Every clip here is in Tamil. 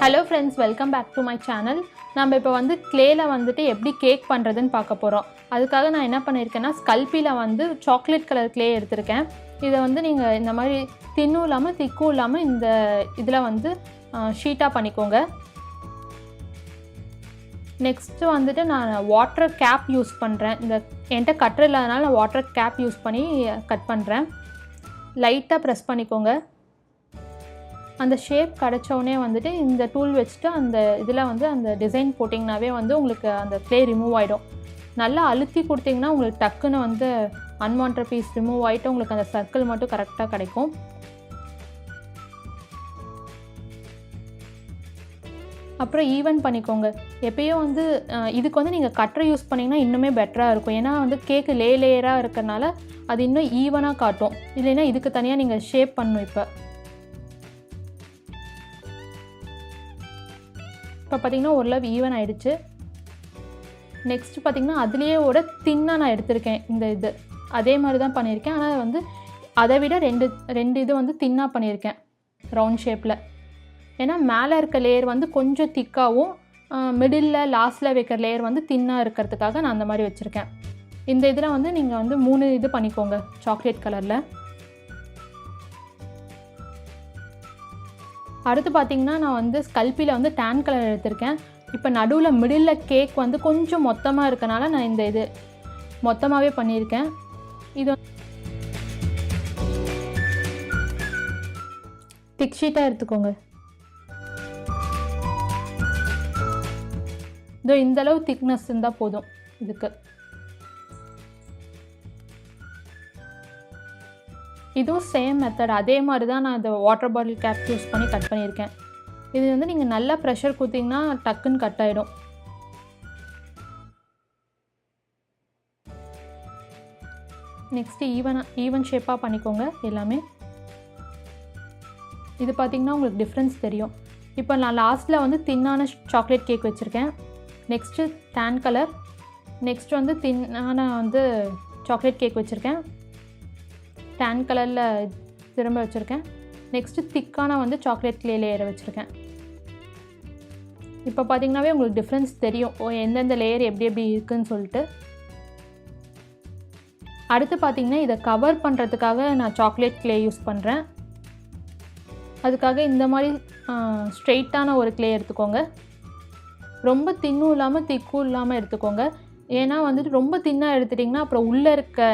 Hello friends, welcome back to my channel. நம்ம இப்போ வந்து clay-ல வந்துட்டு எப்படி கேக் பண்றதுன்னு பார்க்க போறோம். அதுக்காக நான் என்ன பண்ணிருக்கேன்னா ஸ்கல்பில வந்து சாக்லேட் கலர் clay எடுத்துர்க்கேன். இத வந்து நீங்க இந்த மாதிரி தின்னும் இல்லாம திக்கும் இல்லாம இந்த இதல வந்து ஷீட்டா பண்ணிக்கோங்க. நெக்ஸ்ட் வந்துட்டு நான் வாட்டர் கேப் யூஸ் பண்றேன். இந்த என்கிட்ட கட்டர் இல்லாதனால நான் வாட்டர் கேப் யூஸ் பண்ணி கட் பண்றேன். லைட்டா பிரஸ் பண்ணிக்கோங்க. அந்த ஷேப் கடச்சோனே வந்துட்டு இந்த டூல் வச்சிட்டு அந்த இதல வந்து அந்த டிசைன் போடிங்கனாவே வந்து உங்களுக்கு அந்த clay ரிமூவ் ஆயிடும். நல்லா அழுத்தி கொடுத்தீங்கன்னா உங்களுக்கு டக்குன்னு வந்து unwanted பீஸ் ரிமூவ் ஆயிட்டு உங்களுக்கு அந்த சர்க்கிள் மட்டும் கரெக்ட்டா கிடைக்கும். அப்புறம் ஈவன் பண்ணிக்கோங்க. எப்பயும் வந்து இதுக்கு வந்து நீங்க கட்டர் யூஸ் பண்ணீங்கன்னா இன்னுமே பெட்டரா இருக்கும். ஏனா வந்து கேக் லேயரா இருக்கறனால அது இன்னும் ஈவனா காட்டும். இல்லைனா இதுக்கு தனியா நீங்க ஷேப் பண்ணனும் இப்ப. இப்போ பாத்தீங்கன்னா ஓரளவு ஈவன் ஆயிடுச்சு. நெக்ஸ்ட் பாத்தீங்கன்னா அதுலயே ஒரு தின்னா நான் எடுத்துர்க்கேன் இந்த இது. அதே மாதிரி தான் பண்ணிருக்கேன். ஆனா வந்து அதை விட ரெண்டு இது வந்து தின்னா பண்ணிருக்கேன். ரவுண்ட் ஷேப்ல. ஏனா மேலே இருக்க லேயர் வந்து கொஞ்சம் திக்காவும் மிடில்ல லாஸ்ட்ல வைக்கிற லேயர் வந்து தின்னா இருக்கிறதுக்காக நான் அந்த மாதிரி வச்சிருக்கேன். இந்த இதல வந்து நீங்க வந்து 3 இது பண்ணிக்கோங்க சாக்லேட் கலர்ல. அடுத்து பாத்தீங்கன்னா நான் வந்து ஸ்கல்பில வந்து டான் கலர் எடுத்துர்க்கேன். இப்போ நடுவுல மிடில்ல கேக் வந்து கொஞ்சம் மொத்தமா இருக்கனால நான் இந்த இது மொத்தமாவே பண்ணிருக்கேன். இது திக் ஷீட்டா எடுத்துக்கோங்க. இந்த அளவு திக்னஸ் இருந்தா போதும் இதுக்கு. இதுவும் சேம் மெத்தட். அதே மாதிரி தான் நான் இந்த வாட்டர் பாட்டில் கேப் யூஸ் பண்ணி கட் பண்ணிருக்கேன். இது வந்து நீங்க நல்லா பிரஷர் கொடுத்தீங்கன்னா டக்குன்னு கட் ஆயிடும். நெக்ஸ்ட் ஈவன் ஷேப்பா பண்ணிக்கோங்க எல்லாமே. இது பாத்தீங்கன்னா உங்களுக்கு டிஃபரன்ஸ் தெரியும். இப்போ நான் லாஸ்ட்ல வந்து தின்னான சாக்லேட் கேக் வச்சிருக்கேன். Next tan colour. நெக்ஸ்ட் வந்து தின்னான வந்து சாக்லேட் கேக் வச்சிருக்கேன். டான் கலர்ல திரும்ப வச்சிருக்கேன். நெக்ஸ்ட் திக்கான வந்து சாக்லேட் clay லேயர் வச்சிருக்கேன். இப்போ பாத்தீங்கன்னாவே உங்களுக்கு டிஃபரன்ஸ் தெரியும். எந்தெந்த லேயர் எப்படி இருக்குன்னு சொல்லிட்டு. அடுத்து பாத்தீங்கன்னா இத கவர் பண்றதுக்காக நான் சாக்லேட் clay யூஸ் பண்றேன். அதுக்காக இந்த மாதிரி ஸ்ட்ரைட்டான ஒரு clay எடுத்துக்கோங்க. ரொம்ப தின்னும் இல்லாம திக்கும் இல்லாம எடுத்துக்கோங்க. ஏனா வந்து ரொம்ப தின்னா எடுத்துட்டீங்கன்னா அப்புறம் உள்ள இருக்க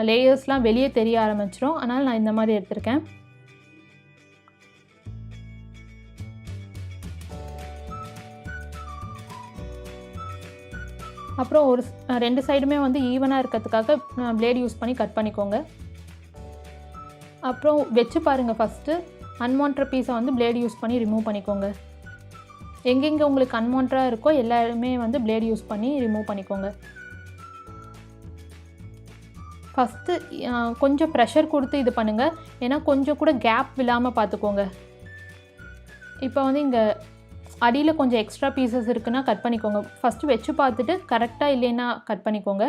லேயர்ஸ்லாம் வெளியே தெரிய ஆரம்பிச்சிரும். அதனால நான் இந்த மாதிரி எடுத்துர்க்கேன். அப்புறம் ஒரு ரெண்டு சைடுமே வந்து ஈவனா இருக்கிறதுக்காக blade யூஸ் பண்ணி கட் பண்ணிக்கோங்க. அப்புறம் வெச்சு பாருங்க ஃபர்ஸ்ட். unwanted பீஸை வந்து blade யூஸ் பண்ணி ரிமூவ் பண்ணிக்கோங்க. எங்கெங்க உங்களுக்கு unwanted இருக்கோ எல்லாமே வந்து blade யூஸ் பண்ணி ரிமூவ் பண்ணிக்கோங்க. ஃபர்ஸ்ட் கொஞ்சம் பிரஷர் கொடுத்து இது பண்ணுங்க. ஏனா கொஞ்சம் கூட கேப் விழாம பாத்துக்கோங்க. இப்போ வந்து இங்க அடியில கொஞ்சம் எக்ஸ்ட்ரா பீசஸ் இருக்குனா கட் பண்ணிக்கோங்க. ஃபர்ஸ்ட் வெச்சு பார்த்துட்டு கரெக்ட்டா இல்லைனா கட் பண்ணிக்கோங்க.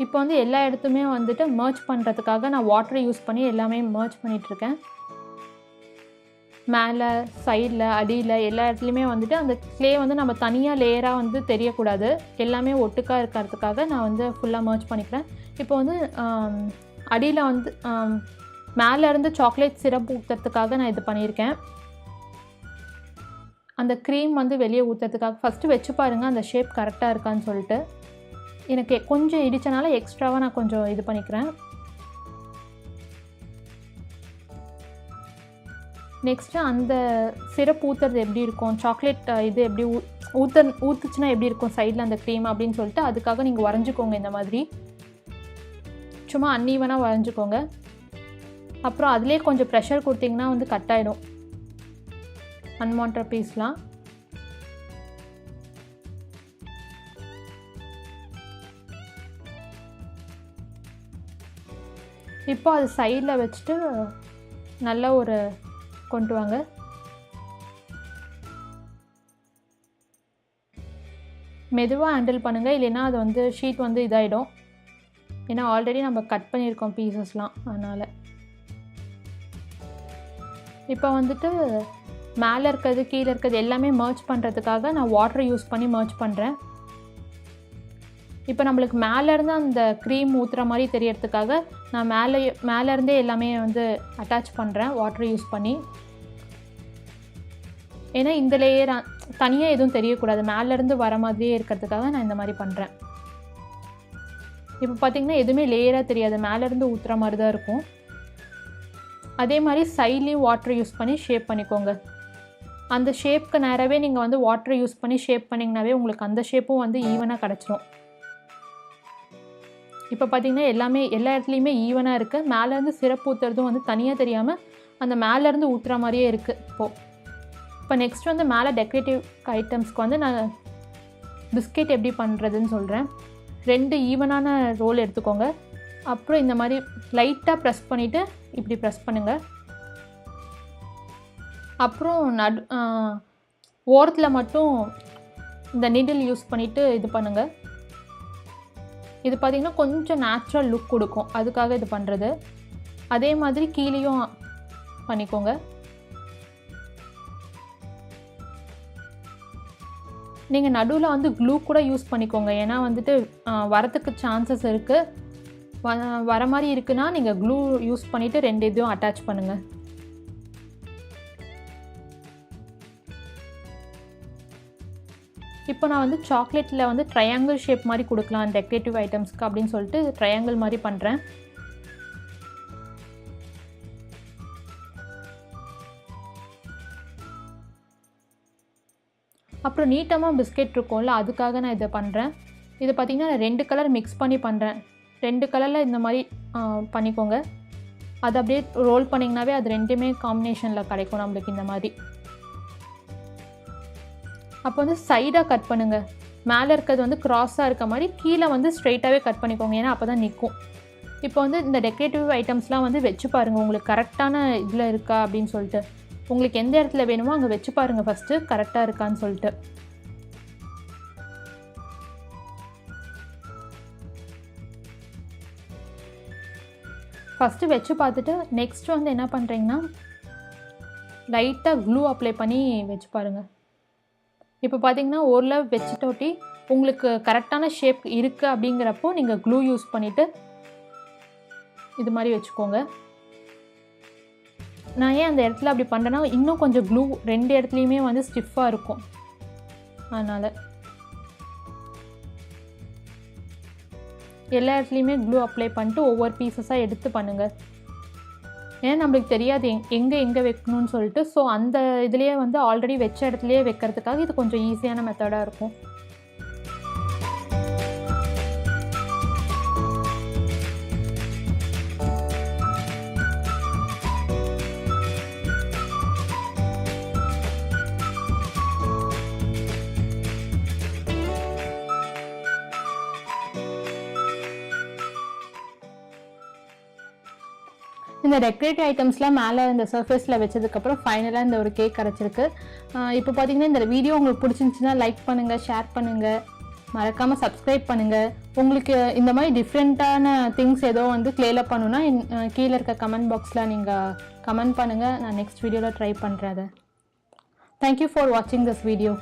இப்போ வந்து எல்லா இடத்துமே வந்துட்டு மர்ஜ் பண்றதுக்காக நான் வாட்டர் யூஸ் பண்ணி எல்லாமே மர்ஜ் பண்ணிட்டு இருக்கேன். மேல சைடுல அடியில எல்லா இடத்துலயுமே வந்துட்டு அந்த clay வந்து நம்ம தனியா லேயரா வந்து தெரிய கூடாது. எல்லாமே ஒட்டுக்கா இருக்கிறதுக்காக நான் வந்து ஃபுல்லா மர்ஜ் பண்ணிக்கிறேன். இப்போ வந்து அடியில வந்து மேல இருந்து சாக்லேட் சிரப் ஊத்துறதுக்காக நான் இது பண்ணிருக்கேன். அந்த க்ரீம் வந்து வெளியே ஊத்துறதுக்காக ஃபர்ஸ்ட் வெச்சு பாருங்க அந்த ஷேப் கரெக்ட்டா இருக்கான்னு சொல்லிட்டு. எனக்கு கொஞ்சம் இடிச்சனால எக்ஸ்ட்ராவா நான் கொஞ்சம் இது பண்ணிக்கிறேன். நெக்ஸ்ட் அந்த சிரப் ஊத்துறது எப்படி இருக்கும் சாக்லேட் இது எப்படி ஊத்துச்சுனா எப்படி இருக்கும் சைடுல அந்த க்ரீம் அப்படினு சொல்லிட்டு அதுக்காக நீங்க வரைஞ்சுக்கோங்க இந்த மாதிரி. சும்மா அன்ஈவனா வரைஞ்சுக்கோங்க. அப்புறம் அதிலே கொஞ்சம் பிரஷர் கொடுத்தீங்கன்னா வந்து கட் ஆயிடும். unwanted பீஸ்லாம். இப்போ அது சைடுல வச்சிட்டு நல்ல ஒரு கொண்டு வாங்க. மெதுவா ஹேண்டில் பண்ணுங்க. இல்லைனா அது வந்து ஷீட் வந்து இதாயிடும். ஏனா ஆல்ரெடி நம்ம கட் பண்ணியிருக்கோம் பீசஸ்லாம் அதனால. இப்போ வந்துட்டு மேலே இருக்கிறது கீழே இருக்கிறது எல்லாமே மர்ஜ் பண்ணுறதுக்காக நான் வாட்டர் யூஸ் பண்ணி மர்ஜ் பண்ணுறேன். இப்போ நம்மளுக்கு மேலேருந்து அந்த க்ரீம் ஊற்றுற மாதிரி தெரியறதுக்காக நான் மேலேருந்தே எல்லாமே வந்து அட்டாச் பண்ணுறேன் வாட்டர் யூஸ் பண்ணி. ஏன்னா இந்த லேயர் தனியாக எதுவும் தெரியக்கூடாது, மேலேருந்து வர மாதிரியே இருக்கிறதுக்காக நான் இந்த மாதிரி பண்ணுறேன். இப்போ பார்த்திங்கன்னா எதுவுமே லேயராக தெரியாது, மேலேருந்து ஊற்றுற மாதிரி தான் இருக்கும். அதே மாதிரி சைட்லேயும் வாட்டர் யூஸ் பண்ணி ஷேப் பண்ணிக்கோங்க. அந்த ஷேப்க்கு நேராகவே நீங்கள் வந்து வாட்டர் யூஸ் பண்ணி ஷேப் பண்ணிங்கனாவே உங்களுக்கு அந்த ஷேப்பும் வந்து ஈவனாக கிடச்சிரும். இப்போ பார்த்திங்கன்னா எல்லா இடத்துலையுமே ஈவனாக இருக்குது. மேலேருந்து சிரப்பு ஊற்றுறதும் வந்து தனியாக தெரியாமல் அந்த மேலேருந்து ஊற்றுற மாதிரியே இருக்குது. இப்போ நெக்ஸ்ட் வந்து மேலே டெக்கரேட்டிவ் ஐட்டம்ஸ்க்கு வந்து நான் பிஸ்கெட் எப்படி பண்ணுறதுன்னு சொல்கிறேன். 2 ஈவனான ரோல் எடுத்துக்கோங்க. அப்புறம் இந்த மாதிரி லைட்டாக ப்ரெஸ் பண்ணிவிட்டு இப்படி ப்ரெஸ் பண்ணுங்கள். அப்புறம் ஓரத்தில் மட்டும் இந்த நீடில் யூஸ் பண்ணிவிட்டு இது பண்ணுங்கள். இது பார்த்திங்கன்னா கொஞ்சம் நேச்சுரல் லுக் கொடுக்கும், அதுக்காக இது பண்ணுறது. அதே மாதிரி கீழேயும் பண்ணிக்கோங்க. நீங்கள் நடுவில் வந்து க்ளூ கூட யூஸ் பண்ணிக்கோங்க, ஏன்னா வந்துட்டு வரத்துக்கு சான்சஸ் இருக்குது. வர மாதிரி இருக்குன்னா நீங்கள் க்ளூ யூஸ் பண்ணிவிட்டு 2 இதையும் அட்டாச் பண்ணுங்கள். இப்போ நான் வந்து சாக்லேட்டில் வந்து ட்ரையாங்கிள் ஷேப் மாதிரி கொடுக்கலாம் டெக்கரேட்டிவ் ஐட்டம்ஸ்க்கு அப்படின்னு சொல்லிட்டு ட்ரையாங்கிள் மாதிரி பண்ணுறேன். அப்புறம் நீட்டமாக பிஸ்கெட் இருக்கும்ல, அதுக்காக நான் இதை பண்ணுறேன். இது பார்த்திங்கன்னா நான் 2 கலர் மிக்ஸ் பண்ணி பண்ணுறேன். 2 கலரில் இந்த மாதிரி பண்ணிக்கோங்க. அது அப்படியே ரோல் பண்ணிங்கனாவே அது 2மே காம்பினேஷனில் கிடைக்கும் நம்மளுக்கு இந்த மாதிரி. அப்போ வந்து சைடாக கட் பண்ணுங்கள். மேலே இருக்கிறது வந்து க்ராஸாக இருக்க மாதிரி கீழே வந்து ஸ்ட்ரெயிட்டாகவே கட் பண்ணிக்கோங்க, ஏன்னா அப்போ தான் நிற்கும். இப்போ வந்து இந்த டெக்கரேட்டிவ் ஐட்டம்ஸ்லாம் வந்து வச்சு பாருங்கள் உங்களுக்கு கரெக்டான இதில் இருக்கா அப்படின்னு சொல்லிட்டு. உங்களுக்கு எந்த இடத்துல வேணுமோ அங்கே வச்சு பாருங்கள் ஃபஸ்ட்டு கரெக்டாக இருக்கான்னு சொல்லிட்டு. ஃபஸ்ட்டு வச்சு பார்த்துட்டு நெக்ஸ்ட் வந்து என்ன பண்ணுறீங்கன்னா லைட்டாக க்ளூ அப்ளை பண்ணி வச்சு பாருங்கள். இப்போ பார்த்திங்கன்னா ஓரளவு வச்சுட்டோட்டி உங்களுக்கு கரெக்டான ஷேப் இருக்குது அப்படிங்கிறப்போ நீங்கள் க்ளூ யூஸ் பண்ணிவிட்டு இது மாதிரி வச்சுக்கோங்க. நான் ஏன் அந்த இடத்துல அப்படி பண்ணுறேன்னா இன்னும் கொஞ்சம் க்ளூ 2 இடத்துலையுமே வந்து ஸ்டிஃபாக இருக்கும், அதனால் எல்லா இடத்துலையுமே க்ளூ அப்ளை பண்ணிட்டு ஒவ்வொரு பீசஸாக எடுத்து பண்ணுங்கள். ஏன்னா நம்மளுக்கு தெரியாது எங்கே வைக்கணும்னு சொல்லிட்டு. ஸோ அந்த இதுலேயே வந்து ஆல்ரெடி வச்ச இடத்துலையே வைக்கிறதுக்காக இது கொஞ்சம் ஈஸியான மெத்தடாக இருக்கும். இந்த டெக்கரேட்டிவ் ஐட்டம்ஸ்லாம் மேலே இந்த சர்ஃபேஸில் வச்சதுக்கப்புறம் ஃபைனலாக இந்த ஒரு கேக் கிடச்சிருக்கு. இப்போ பார்த்தீங்கன்னா இந்த வீடியோ உங்களுக்கு பிடிச்சிருந்துச்சுன்னா லைக் பண்ணுங்கள், ஷேர் பண்ணுங்கள், மறக்காமல் சப்ஸ்கிரைப் பண்ணுங்கள். உங்களுக்கு இந்த மாதிரி டிஃப்ரெண்ட்டான திங்ஸ் ஏதோ வந்து க்ளேல பண்ணுன்னா கீழே இருக்க கமெண்ட் பாக்ஸில் நீங்கள் கமெண்ட் பண்ணுங்கள். நான் நெக்ஸ்ட் வீடியோவில் ட்ரை பண்ணுறேன் அதை. தேங்க்யூ ஃபார் வாட்சிங் திஸ் வீடியோ.